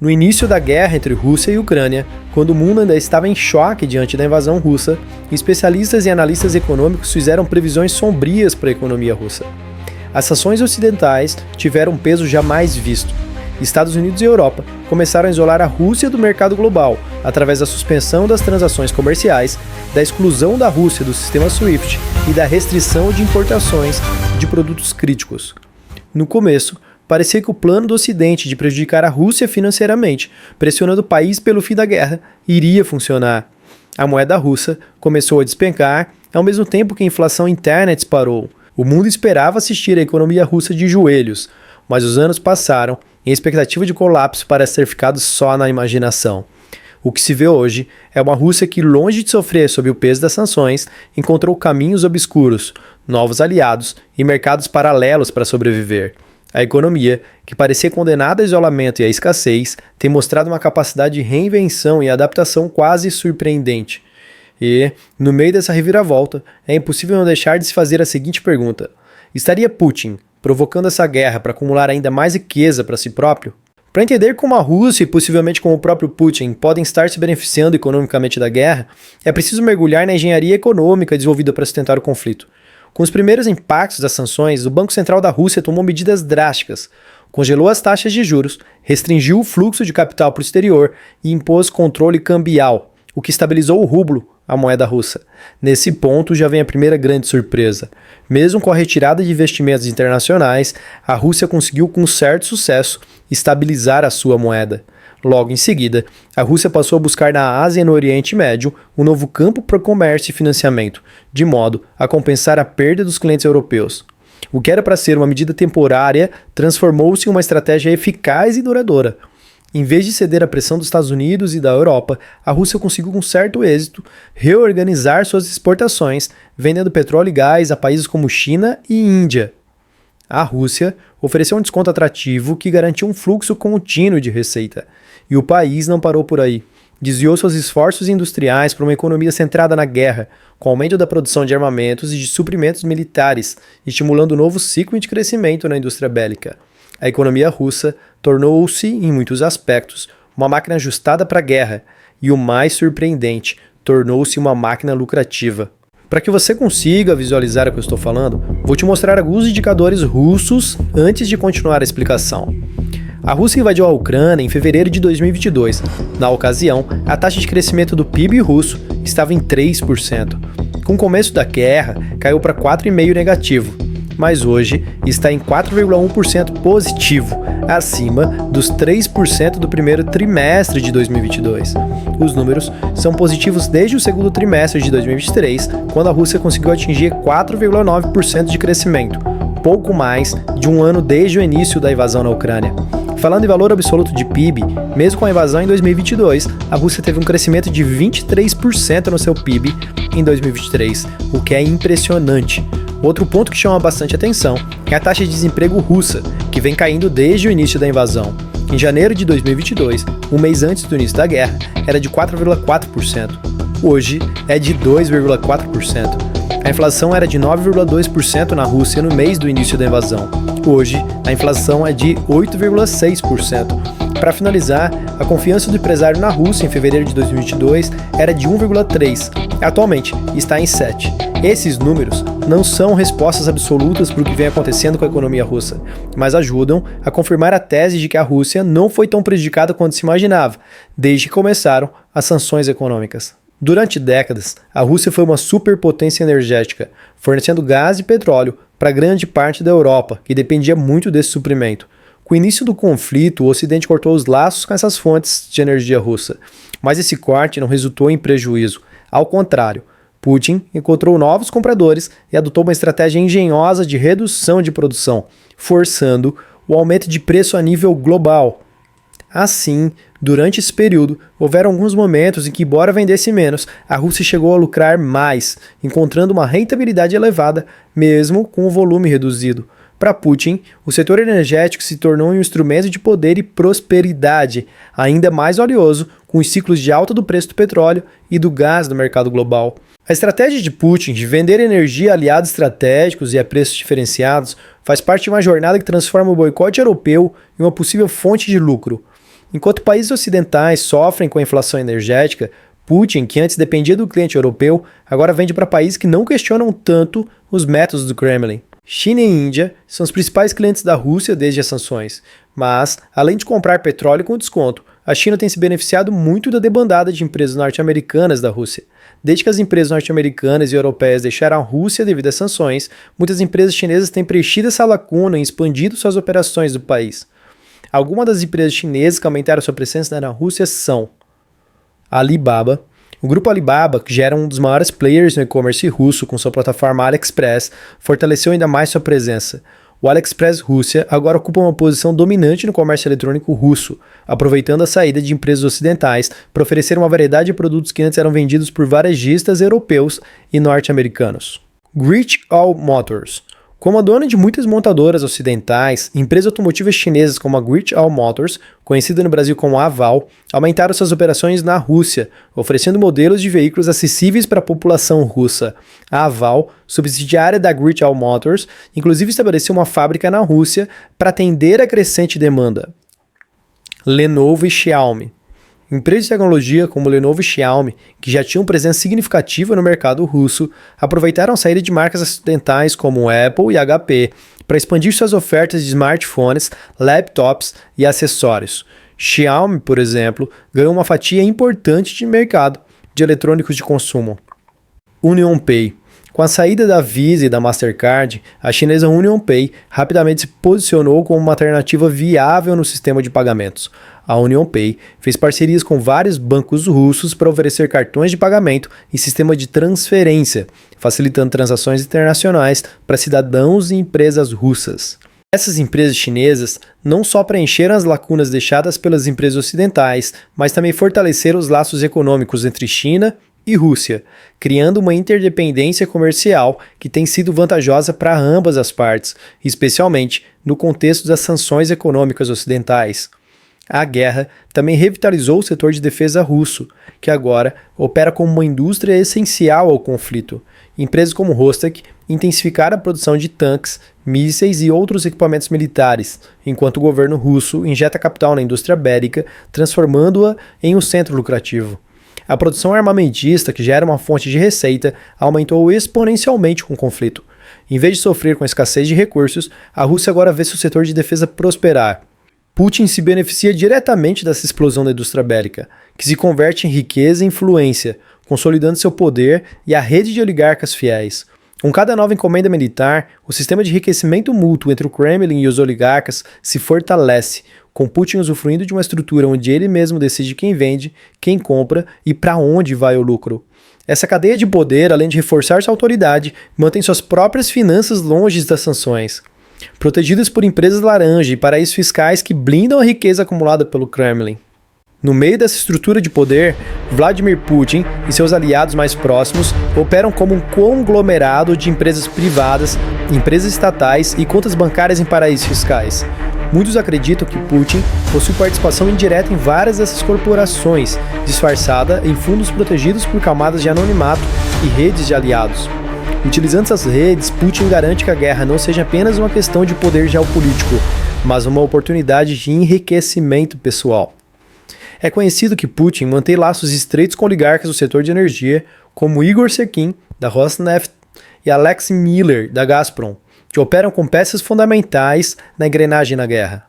No início da guerra entre Rússia e Ucrânia, quando o mundo ainda estava em choque diante da invasão russa, especialistas e analistas econômicos fizeram previsões sombrias para a economia russa. As sanções ocidentais tiveram um peso jamais visto. Estados Unidos e Europa começaram a isolar a Rússia do mercado global através da suspensão das transações comerciais, da exclusão da Rússia do sistema SWIFT e da restrição de importações de produtos críticos. No começo, parecia que o plano do Ocidente de prejudicar a Rússia financeiramente, pressionando o país pelo fim da guerra, iria funcionar. A moeda russa começou a despencar, ao mesmo tempo que a inflação interna disparou. O mundo esperava assistir a economia russa de joelhos, mas os anos passaram e a expectativa de colapso parece ter ficado só na imaginação. O que se vê hoje é uma Rússia que, longe de sofrer sob o peso das sanções, encontrou caminhos obscuros, novos aliados e mercados paralelos para sobreviver. A economia, que parecia condenada ao isolamento e à escassez, tem mostrado uma capacidade de reinvenção e adaptação quase surpreendente. E, no meio dessa reviravolta, é impossível não deixar de se fazer a seguinte pergunta: estaria Putin provocando essa guerra para acumular ainda mais riqueza para si próprio? Para entender como a Rússia e possivelmente como o próprio Putin podem estar se beneficiando economicamente da guerra, é preciso mergulhar na engenharia econômica desenvolvida para sustentar o conflito. Com os primeiros impactos das sanções, o Banco Central da Rússia tomou medidas drásticas, congelou as taxas de juros, restringiu o fluxo de capital para o exterior e impôs controle cambial, o que estabilizou o rublo, a moeda russa. Nesse ponto já vem a primeira grande surpresa. Mesmo com a retirada de investimentos internacionais, a Rússia conseguiu com certo sucesso estabilizar a sua moeda. Logo em seguida, a Rússia passou a buscar na Ásia e no Oriente Médio um novo campo para comércio e financiamento, de modo a compensar a perda dos clientes europeus. O que era para ser uma medida temporária transformou-se em uma estratégia eficaz e duradoura. Em vez de ceder à pressão dos Estados Unidos e da Europa, a Rússia conseguiu com certo êxito reorganizar suas exportações, vendendo petróleo e gás a países como China e Índia. A Rússia ofereceu um desconto atrativo que garantiu um fluxo contínuo de receita. E o país não parou por aí. Desviou seus esforços industriais para uma economia centrada na guerra, com aumento da produção de armamentos e de suprimentos militares, estimulando um novo ciclo de crescimento na indústria bélica. A economia russa tornou-se, em muitos aspectos, uma máquina ajustada para a guerra, e o mais surpreendente, tornou-se uma máquina lucrativa. Para que você consiga visualizar o que eu estou falando, vou te mostrar alguns indicadores russos antes de continuar a explicação. A Rússia invadiu a Ucrânia em fevereiro de 2022. Na ocasião, a taxa de crescimento do PIB russo estava em 3%. Com o começo da guerra, caiu para 4,5% negativo, mas hoje está em 4,1% positivo, acima dos 3% do primeiro trimestre de 2022. Os números são positivos desde o segundo trimestre de 2023, quando a Rússia conseguiu atingir 4,9% de crescimento, pouco mais de um ano desde o início da invasão na Ucrânia. Falando em valor absoluto de PIB, mesmo com a invasão em 2022, a Rússia teve um crescimento de 23% no seu PIB em 2023, o que é impressionante. Outro ponto que chama bastante atenção é a taxa de desemprego russa, que vem caindo desde o início da invasão. Em janeiro de 2022, um mês antes do início da guerra, era de 4,4%. Hoje é de 2,4%. A inflação era de 9,2% na Rússia no mês do início da invasão. Hoje, a inflação é de 8,6%. Para finalizar, a confiança do empresário na Rússia em fevereiro de 2022 era de 1,3%. Atualmente, está em 7%. Esses números não são respostas absolutas para o que vem acontecendo com a economia russa, mas ajudam a confirmar a tese de que a Rússia não foi tão prejudicada quanto se imaginava, desde que começaram as sanções econômicas. Durante décadas, a Rússia foi uma superpotência energética, fornecendo gás e petróleo para grande parte da Europa, que dependia muito desse suprimento. Com o início do conflito, o Ocidente cortou os laços com essas fontes de energia russa, mas esse corte não resultou em prejuízo. Ao contrário, Putin encontrou novos compradores e adotou uma estratégia engenhosa de redução de produção, forçando o aumento de preço a nível global. Assim, durante esse período, houveram alguns momentos em que, embora vendesse menos, a Rússia chegou a lucrar mais, encontrando uma rentabilidade elevada, mesmo com o volume reduzido. Para Putin, o setor energético se tornou um instrumento de poder e prosperidade, ainda mais valioso com os ciclos de alta do preço do petróleo e do gás no mercado global. A estratégia de Putin de vender energia a aliados estratégicos e a preços diferenciados faz parte de uma jornada que transforma o boicote europeu em uma possível fonte de lucro. Enquanto países ocidentais sofrem com a inflação energética, Putin, que antes dependia do cliente europeu, agora vende para países que não questionam tanto os métodos do Kremlin. China e Índia são os principais clientes da Rússia desde as sanções, mas, além de comprar petróleo com desconto, a China tem se beneficiado muito da debandada de empresas norte-americanas da Rússia. Desde que as empresas norte-americanas e europeias deixaram a Rússia devido às sanções, muitas empresas chinesas têm preenchido essa lacuna e expandido suas operações do país. Algumas das empresas chinesas que aumentaram sua presença na Rússia são a Alibaba. O grupo Alibaba, que já era um dos maiores players no e-commerce russo com sua plataforma AliExpress, fortaleceu ainda mais sua presença. O AliExpress Rússia agora ocupa uma posição dominante no comércio eletrônico russo, aproveitando a saída de empresas ocidentais para oferecer uma variedade de produtos que antes eram vendidos por varejistas europeus e norte-americanos. Great-Wall Motors. Como a dona de muitas montadoras ocidentais, empresas automotivas chinesas como a Great-Wall Motors, conhecida no Brasil como Aval, aumentaram suas operações na Rússia, oferecendo modelos de veículos acessíveis para a população russa. A Aval, subsidiária da Great-Wall Motors, inclusive estabeleceu uma fábrica na Rússia para atender a crescente demanda. Lenovo e Xiaomi. Empresas de tecnologia como Lenovo e Xiaomi, que já tinham presença significativa no mercado russo, aproveitaram a saída de marcas ocidentais como Apple e HP para expandir suas ofertas de smartphones, laptops e acessórios. Xiaomi, por exemplo, ganhou uma fatia importante de mercado de eletrônicos de consumo. UnionPay. Com a saída da Visa e da Mastercard, a chinesa UnionPay rapidamente se posicionou como uma alternativa viável no sistema de pagamentos. A UnionPay fez parcerias com vários bancos russos para oferecer cartões de pagamento e sistema de transferência, facilitando transações internacionais para cidadãos e empresas russas. Essas empresas chinesas não só preencheram as lacunas deixadas pelas empresas ocidentais, mas também fortaleceram os laços econômicos entre China e Rússia, criando uma interdependência comercial que tem sido vantajosa para ambas as partes, especialmente no contexto das sanções econômicas ocidentais. A guerra também revitalizou o setor de defesa russo, que agora opera como uma indústria essencial ao conflito. Empresas como Rostec intensificaram a produção de tanques, mísseis e outros equipamentos militares, enquanto o governo russo injeta capital na indústria bélica, transformando-a em um centro lucrativo. A produção armamentista, que já era uma fonte de receita, aumentou exponencialmente com o conflito. Em vez de sofrer com a escassez de recursos, a Rússia agora vê seu setor de defesa prosperar. Putin se beneficia diretamente dessa explosão da indústria bélica, que se converte em riqueza e influência, consolidando seu poder e a rede de oligarcas fiéis. Com cada nova encomenda militar, o sistema de enriquecimento mútuo entre o Kremlin e os oligarcas se fortalece, com Putin usufruindo de uma estrutura onde ele mesmo decide quem vende, quem compra e para onde vai o lucro. Essa cadeia de poder, além de reforçar sua autoridade, mantém suas próprias finanças longe das sanções. Protegidas por empresas laranja e paraísos fiscais que blindam a riqueza acumulada pelo Kremlin. No meio dessa estrutura de poder, Vladimir Putin e seus aliados mais próximos operam como um conglomerado de empresas privadas, empresas estatais e contas bancárias em paraísos fiscais. Muitos acreditam que Putin possui participação indireta em várias dessas corporações, disfarçada em fundos protegidos por camadas de anonimato e redes de aliados. Utilizando essas redes, Putin garante que a guerra não seja apenas uma questão de poder geopolítico, mas uma oportunidade de enriquecimento pessoal. É conhecido que Putin mantém laços estreitos com oligarcas do setor de energia, como Igor Sekin, da Rosneft, e Alexei Miller, da Gazprom, que operam com peças fundamentais na engrenagem da guerra.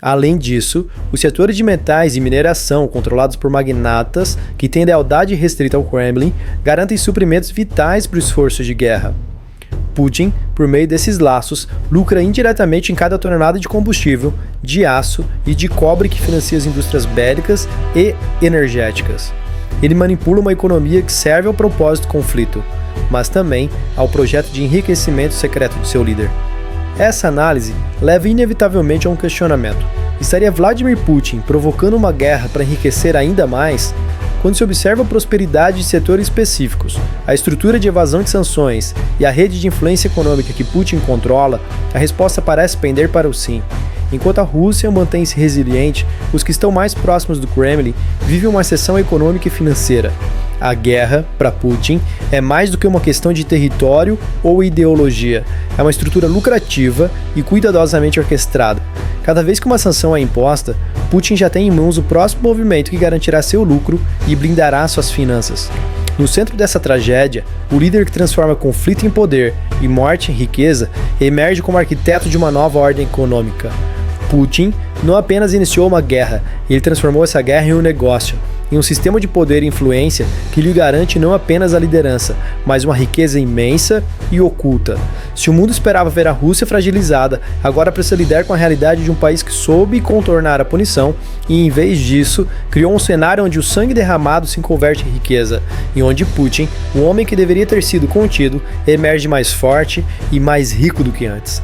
Além disso, os setores de metais e mineração, controlados por magnatas que têm lealdade restrita ao Kremlin, garantem suprimentos vitais para o esforço de guerra. Putin, por meio desses laços, lucra indiretamente em cada tonelada de combustível, de aço e de cobre que financia as indústrias bélicas e energéticas. Ele manipula uma economia que serve ao propósito do conflito, mas também ao projeto de enriquecimento secreto de seu líder. Essa análise leva inevitavelmente a um questionamento. Estaria Vladimir Putin provocando uma guerra para enriquecer ainda mais? Quando se observa a prosperidade de setores específicos, a estrutura de evasão de sanções e a rede de influência econômica que Putin controla, a resposta parece pender para o sim. Enquanto a Rússia mantém-se resiliente, os que estão mais próximos do Kremlin vivem uma recessão econômica e financeira. A guerra, para Putin, é mais do que uma questão de território ou ideologia. É uma estrutura lucrativa e cuidadosamente orquestrada. Cada vez que uma sanção é imposta, Putin já tem em mãos o próximo movimento que garantirá seu lucro e blindará suas finanças. No centro dessa tragédia, o líder que transforma conflito em poder e morte em riqueza emerge como arquiteto de uma nova ordem econômica. Putin não apenas iniciou uma guerra, ele transformou essa guerra em um negócio, em um sistema de poder e influência que lhe garante não apenas a liderança, mas uma riqueza imensa e oculta. Se o mundo esperava ver a Rússia fragilizada, agora precisa lidar com a realidade de um país que soube contornar a punição e, em vez disso, criou um cenário onde o sangue derramado se converte em riqueza, e onde Putin, um homem que deveria ter sido contido, emerge mais forte e mais rico do que antes.